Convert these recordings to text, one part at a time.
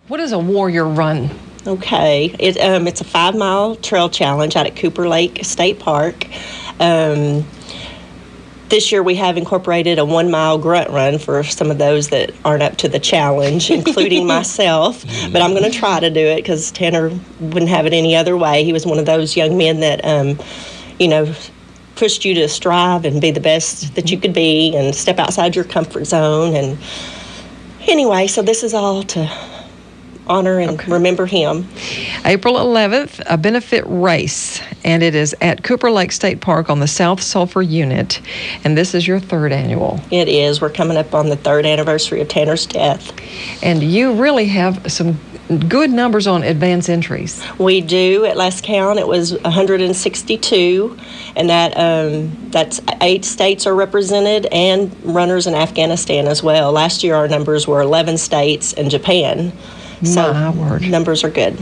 What is a warrior run? Okay, it's a 5-mile trail challenge out at Cooper Lake State Park. This year we have incorporated a 1-mile grunt run for some of those that aren't up to the challenge, including myself. But I'm going to try to do it because Tanner wouldn't have it any other way. He was one of those young men that, pushed you to strive and be the best that you could be and step outside your comfort zone. And anyway, so this is all to honor and remember him. April 11th, a benefit race, and it is at Cooper Lake State Park on the South Sulphur Unit, and this is your 3rd annual. It is. We're coming up on the 3rd anniversary of Tanner's death. And you really have some good numbers on advance entries. We do. At last count, it was 162, and that's 8 states are represented and runners in Afghanistan as well. Last year, our numbers were 11 states and Japan. So my word. Numbers are good.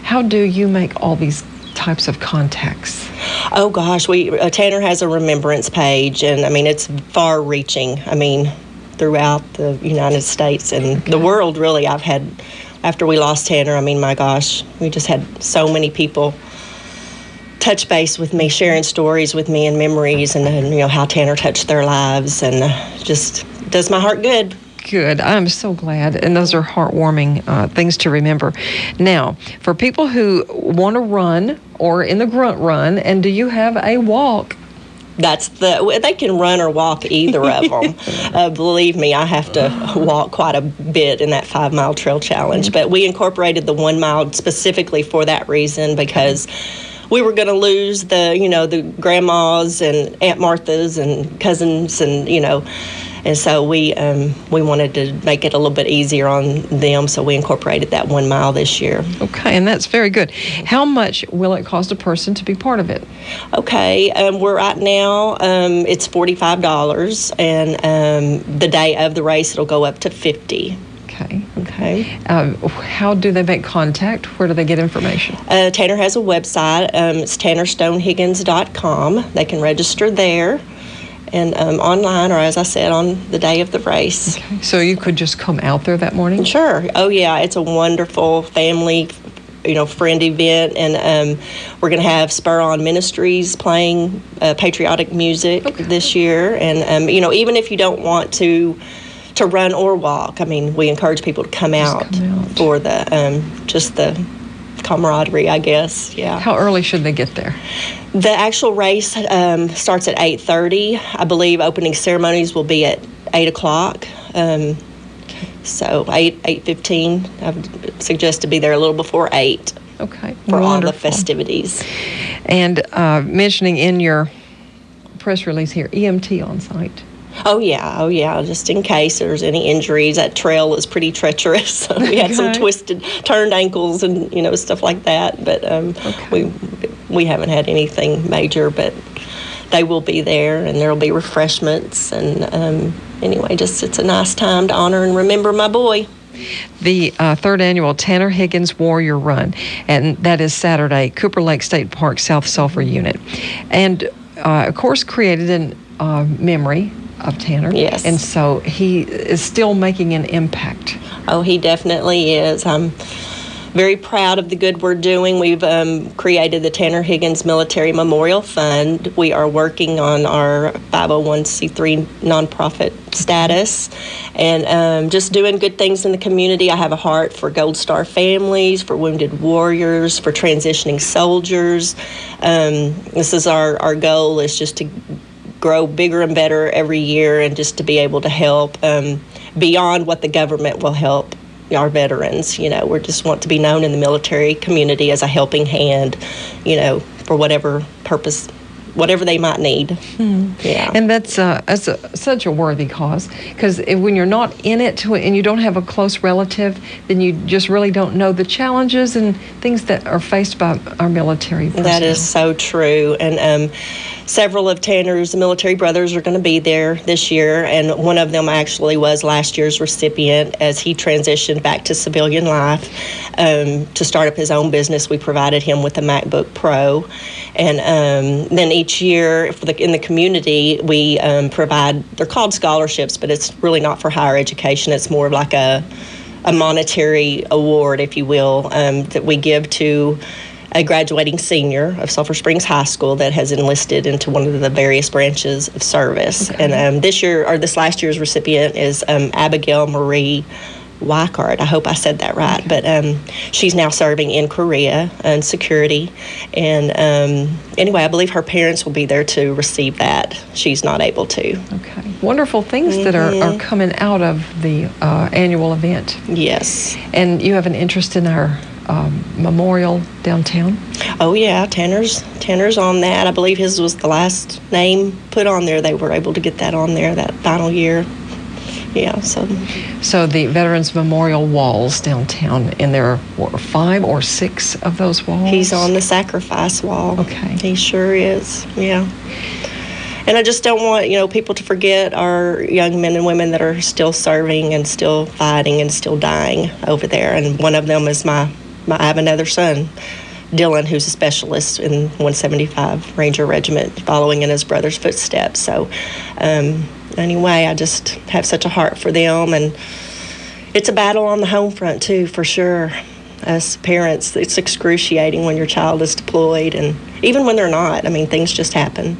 How do you make all these types of contacts? Oh gosh, Tanner has a remembrance page, and I mean it's far-reaching. I mean, throughout the United States and the world, really. After we lost Tanner, I mean, my gosh, we just had so many people touch base with me, sharing stories with me and memories, and how Tanner touched their lives, and just does my heart good. Good. I'm so glad. And those are heartwarming things to remember. Now, for people who want to run or in the grunt run, and do you have a walk? They can run or walk either of them. Believe me, I have to walk quite a bit in that 5-mile trail challenge. But we incorporated the 1 mile specifically for that reason, because we were going to lose the grandmas and Aunt Marthas and cousins and so we wanted to make it a little bit easier on them, so we incorporated that 1 mile this year. Okay, and that's very good. How much will it cost a person to be part of it? Okay, we're right now, it's $45, and the day of the race, it'll go up to $50. Okay. How do they make contact? Where do they get information? Tanner has a website. It's tannerstonehiggins.com. They can register there. And online, or as I said, on the day of the race. Okay. So you could just come out there that morning? Sure. Oh, yeah. It's a wonderful family, friend event. And we're going to have Spur On Ministries playing patriotic music this year. And, even if you don't want to run or walk, I mean, we encourage people to come out for the just the camaraderie, I guess. Yeah. How early should they get there? The actual race starts at 8:30. I believe opening ceremonies will be at 8 o'clock. So 8:15. I would suggest to be there a little before 8. Okay. For all the festivities. And mentioning in your press release here, EMT on site. Oh yeah. Just in case there's any injuries, that trail is pretty treacherous. So we had some turned ankles and stuff like that. But we haven't had anything major. But they will be there, and there will be refreshments. And anyway, just it's a nice time to honor and remember my boy. The 3rd annual Tanner Higgins Warrior Run, and that is Saturday, Cooper Lake State Park, South Sulphur Unit, and of course created in memory of Tanner. Yes. And so he is still making an impact. Oh, he definitely is. I'm very proud of the good we're doing. We've created the Tanner Higgins Military Memorial Fund. We are working on our 501c3 nonprofit status and just doing good things in the community. I have a heart for Gold Star families, for wounded warriors, for transitioning soldiers. This is our goal, is just to grow bigger and better every year, and just to be able to help beyond what the government will help our veterans. We just want to be known in the military community as a helping hand, for whatever purpose, whatever they might need. Yeah. And that's such a worthy cause, because when you're not in it and you don't have a close relative, then you just really don't know the challenges and things that are faced by our military personnel. That is so true. And several of Tanner's military brothers are going to be there this year, and one of them actually was last year's recipient as he transitioned back to civilian life. To start up his own business, we provided him with a MacBook Pro. And then each year in the community, we provide, they're called scholarships, but it's really not for higher education. It's more like a a monetary award, if you will, that we give to a graduating senior of Sulphur Springs High School that has enlisted into one of the various branches of service. Okay. And this last year's recipient is Abigail Marie Weikart. I hope I said that right. But she's now serving in Korea in security. And anyway, I believe her parents will be there to receive that. She's not able to. Okay. Wonderful things that are coming out of the annual event. Yes. And you have an interest in our memorial downtown? Oh yeah, Tanner's on that. I believe his was the last name put on there. They were able to get that on there that final year. Yeah, so the Veterans Memorial walls downtown, and there are 5 or 6 of those walls? He's on the sacrifice wall. Okay. He sure is, yeah. And I just don't want, people to forget our young men and women that are still serving and still fighting and still dying over there. And one of them is I have another son, Dylan, who's a specialist in 175 Ranger Regiment, following in his brother's footsteps. So anyway, I just have such a heart for them. And it's a battle on the home front, too, for sure. As parents, it's excruciating when your child is deployed, and even when they're not. I mean, things just happen.